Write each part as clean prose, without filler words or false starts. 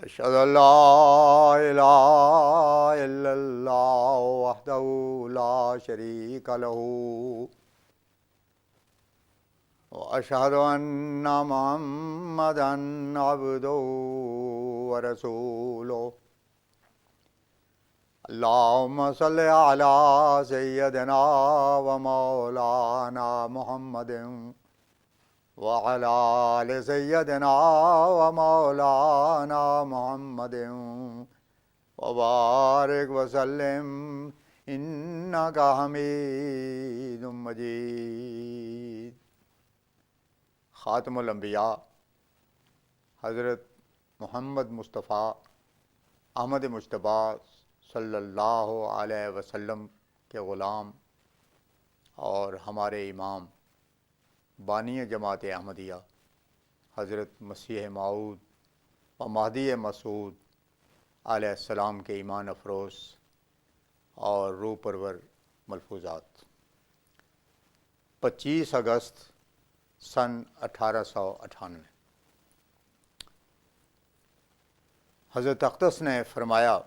اشہد ان لا الہ الا اللہ وحدہ لا شریک لہ واشہد ان محمدا عبدہ ورسولہ اللہم صلی علی سیدنا و مولانا محمد وعلى آل سيدنا ومولانا محمد وبارك وسلم إنك حميد مجيد۔ خاتم الانبیاء حضرت محمد مصطفیٰ احمد مجتبیٰ صلی اللہ علیہ وسلم کے غلام اور ہمارے امام بانی جماعت احمدیہ حضرت مسیح موعود و مہدی مسعود علیہ السلام کے ایمان افروز اور روح پرور ملفوظات۔ 25 اگست سن 1898 حضرت اقدس نے فرمایا،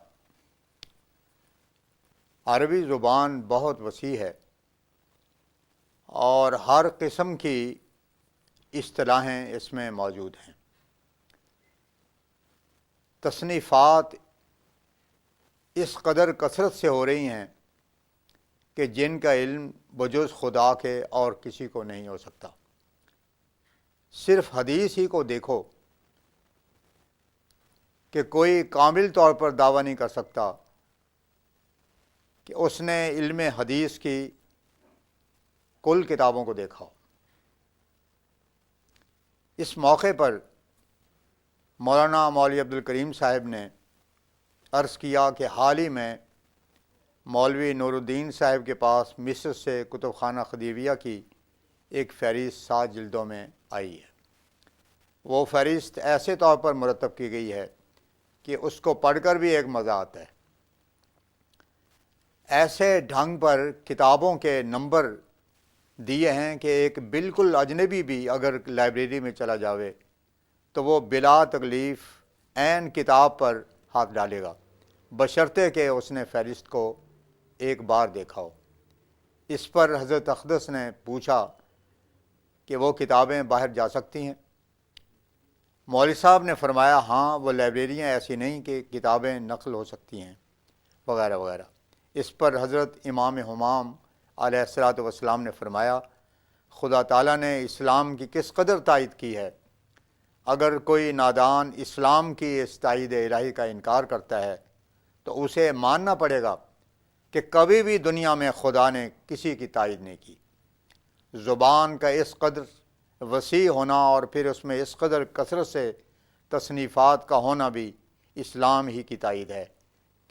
عربی زبان بہت وسیع ہے اور ہر قسم کی اصطلاحیں اس میں موجود ہیں۔ تصنیفات اس قدر کثرت سے ہو رہی ہیں کہ جن کا علم بجز خدا کے اور کسی کو نہیں ہو سکتا۔ صرف حدیث ہی کو دیکھو کہ کوئی کامل طور پر دعویٰ نہیں کر سکتا کہ اس نے علم حدیث کی کل کتابوں کو دیکھا ہو۔ اس موقع پر مولانا مولوی عبدالکریم صاحب نے عرض کیا کہ حال ہی میں مولوی نور الدین صاحب کے پاس مصر سے کتب خانہ خدیویہ کی ایک فہرست 7 جلدوں میں آئی ہے۔ وہ فہرست ایسے طور پر مرتب کی گئی ہے کہ اس کو پڑھ کر بھی ایک مزہ آتا ہے۔ ایسے ڈھنگ پر کتابوں کے نمبر دیے ہیں کہ ایک بالکل اجنبی بھی اگر لائبریری میں چلا جاوے تو وہ بلا تکلیف عین کتاب پر ہاتھ ڈالے گا، بشرطے کہ اس نے فہرست کو ایک بار دیکھا ہو۔ اس پر حضرت اقدس نے پوچھا کہ وہ کتابیں باہر جا سکتی ہیں؟ مولوی صاحب نے فرمایا ہاں، وہ لائبریریاں ایسی نہیں کہ کتابیں نقل ہو سکتی ہیں وغیرہ وغیرہ۔ اس پر حضرت امام حمام علیہ الصلاۃ والسلام نے فرمایا، خدا تعالیٰ نے اسلام کی کس قدر تائید کی ہے۔ اگر کوئی نادان اسلام کی اس تائید الہی کا انکار کرتا ہے تو اسے ماننا پڑے گا کہ کبھی بھی دنیا میں خدا نے کسی کی تائید نہیں کی۔ زبان کا اس قدر وسیع ہونا اور پھر اس میں اس قدر کثرت سے تصنیفات کا ہونا بھی اسلام ہی کی تائید ہے،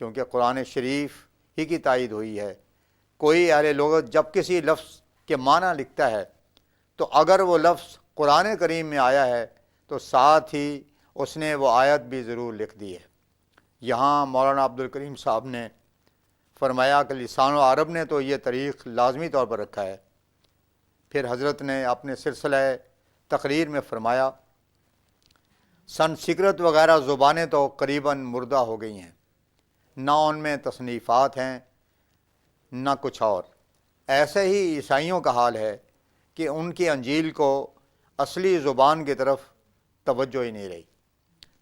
کیونکہ قرآن شریف ہی کی تائید ہوئی ہے۔ کوئی اہل لغت جب کسی لفظ کے معنی لکھتا ہے تو اگر وہ لفظ قرآن کریم میں آیا ہے تو ساتھ ہی اس نے وہ آیت بھی ضرور لکھ دی ہے۔ یہاں مولانا عبدالکریم صاحب نے فرمایا کہ لسان العرب نے تو یہ طریق لازمی طور پر رکھا ہے۔ پھر حضرت نے اپنے سلسلہ تقریر میں فرمایا، سنسکرت وغیرہ زبانیں تو قریباً مردہ ہو گئی ہیں، نہ ان میں تصنیفات ہیں نہ کچھ اور۔ ایسے ہی عیسائیوں کا حال ہے کہ ان کی انجیل کو اصلی زبان کی طرف توجہ ہی نہیں رہی۔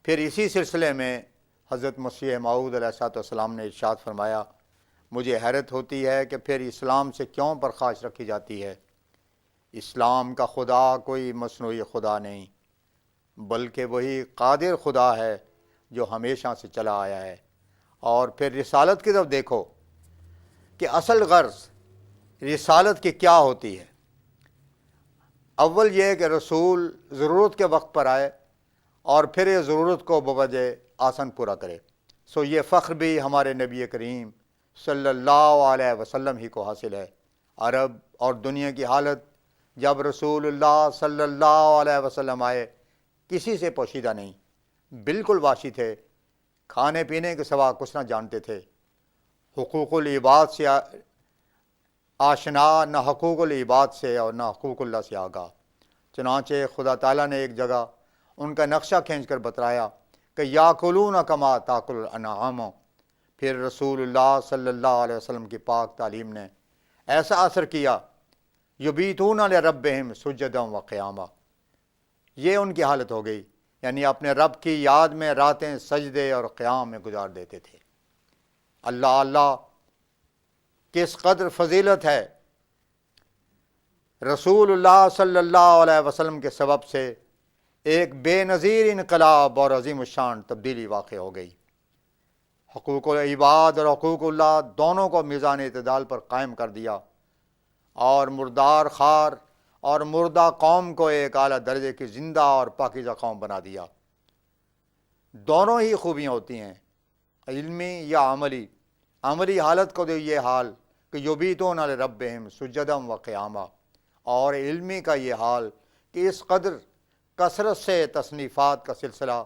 پھر اسی سلسلے میں حضرت مسیح موعود علیہ السلام نے ارشاد فرمایا، مجھے حیرت ہوتی ہے کہ پھر اسلام سے کیوں پرخاش رکھی جاتی ہے۔ اسلام کا خدا کوئی مصنوعی خدا نہیں، بلکہ وہی قادر خدا ہے جو ہمیشہ سے چلا آیا ہے۔ اور پھر رسالت کی طرف دیکھو کہ اصل غرض رسالت کی کیا ہوتی ہے۔ اول یہ کہ رسول ضرورت کے وقت پر آئے اور پھر یہ ضرورت کو بوجہ آسن پورا کرے۔ سو یہ فخر بھی ہمارے نبی کریم صلی اللہ علیہ وسلم ہی کو حاصل ہے۔ عرب اور دنیا کی حالت جب رسول اللہ صلی اللہ علیہ وسلم آئے کسی سے پوشیدہ نہیں، بالکل واشی تھے، کھانے پینے کے سوا کچھ نہ جانتے تھے، حقوق العباد سے آشنا نہ حقوق العباد سے اور نہ حقوق اللہ سے آگاہ۔ چنانچہ خدا تعالیٰ نے ایک جگہ ان کا نقشہ کھینچ کر بتلایا کہ یاکلون کما تاکل الانعام۔ پھر رسول اللہ صلی اللہ علیہ وسلم کی پاک تعلیم نے ایسا اثر کیا، یبیتون لربہم سجدا و قیاما، یہ ان کی حالت ہو گئی، یعنی اپنے رب کی یاد میں راتیں سجدے اور قیام میں گزار دیتے تھے۔ اللہ اللہ کس قدر فضیلت ہے! رسول اللہ صلی اللہ علیہ وسلم کے سبب سے ایک بے نظیر انقلاب اور عظیم الشان تبدیلی واقع ہو گئی۔ حقوق العباد اور حقوق اللہ دونوں کو میزان اعتدال پر قائم کر دیا، اور مردار خار اور مردہ قوم کو ایک اعلیٰ درجے کی زندہ اور پاکیزہ قوم بنا دیا۔ دونوں ہی خوبیاں ہوتی ہیں، علمی یا عملی۔ عملی حالت کو یہ حال کہ یبیتون لربہم سجدا و قیاما، اور علمی کا یہ حال کہ اس قدر کثرت سے تصنیفات کا سلسلہ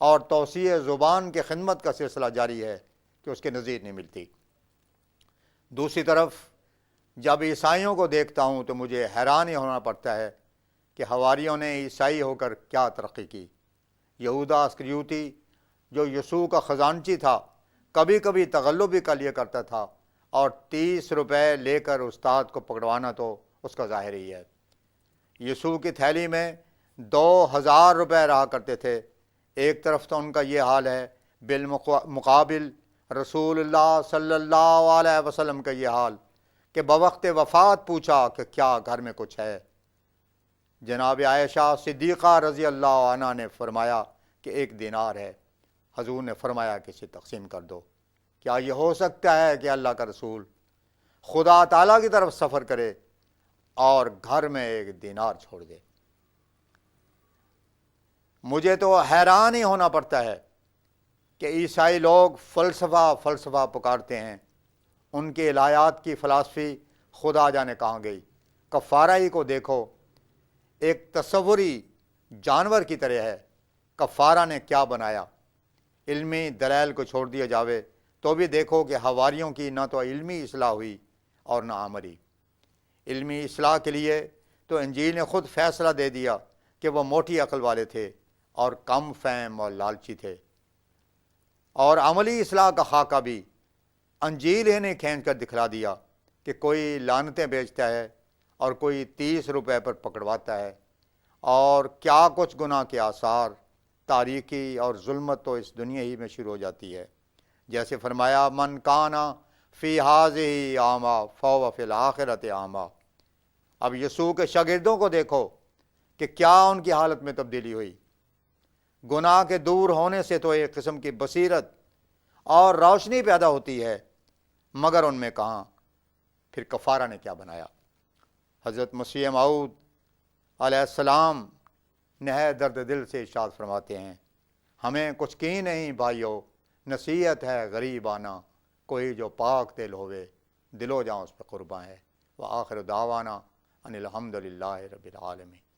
اور توسیع زبان کے خدمت کا سلسلہ جاری ہے کہ اس کے نظیر نہیں ملتی۔ دوسری طرف جب عیسائیوں کو دیکھتا ہوں تو مجھے حیران ہی ہونا پڑتا ہے کہ حواریوں نے عیسائی ہو کر کیا ترقی کی۔ یہودا اسکریوتی جو یسوع کا خزانچی تھا، کبھی کبھی تغلب بھی کر لیا کرتا تھا، اور 30 روپے لے کر استاد کو پکڑوانا تو اس کا ظاہر ہی ہے۔ یسوع کی تھیلی میں 2000 روپے رہا کرتے تھے۔ ایک طرف تو ان کا یہ حال ہے، بالمقابل رسول اللہ صلی اللہ علیہ وسلم کا یہ حال کہ بوقت وفات پوچھا کہ کیا گھر میں کچھ ہے؟ جناب عائشہ صدیقہ رضی اللہ عنہ نے فرمایا کہ 1 دینار ہے۔ حضور نے فرمایا کہ اسے تقسیم کر دو۔ کیا یہ ہو سکتا ہے کہ اللہ کا رسول خدا تعالیٰ کی طرف سفر کرے اور گھر میں 1 دینار چھوڑ دے؟ مجھے تو حیران ہی ہونا پڑتا ہے کہ عیسائی لوگ فلسفہ پکارتے ہیں، ان کے الہیات کی فلسفی خدا جانے کہاں گئی۔ کفارہ ہی کو دیکھو، ایک تصوری جانور کی طرح ہے۔ کفارہ نے کیا بنایا؟ علمی دلائل کو چھوڑ دیا جاوے تو بھی دیکھو کہ حواریوں کی نہ تو علمی اصلاح ہوئی اور نہ عملی۔ علمی اصلاح کے لیے تو انجیل نے خود فیصلہ دے دیا کہ وہ موٹی عقل والے تھے اور کم فہم اور لالچی تھے، اور عملی اصلاح کا خاکہ بھی انجیل ہی نے کھینچ کر دکھلا دیا کہ کوئی لعنتیں بیچتا ہے اور کوئی 30 روپے پر پکڑواتا ہے، اور کیا کچھ گناہ کے آثار، تاریکی اور ظلمت تو اس دنیا ہی میں شروع ہو جاتی ہے۔ جیسے فرمایا من کانا فی ہذہ اعمی فہو فی الآخرۃ اعمی۔ اب یسوع کے شاگردوں کو دیکھو کہ کیا ان کی حالت میں تبدیلی ہوئی۔ گناہ کے دور ہونے سے تو ایک قسم کی بصیرت اور روشنی پیدا ہوتی ہے، مگر ان میں کہاں؟ پھر کفارہ نے کیا بنایا؟ حضرت مسیح موعود علیہ السلام نہایت درد دل سے ارشاد فرماتے ہیں، ہمیں کچھ کی نہیں بھائیو، نصیحت ہے غریبانہ، کوئی جو پاک دل ہوئے دل و جاں اس پہ قرباں ہے۔ وآخر دعوانا ان الحمد للہ رب العالمین۔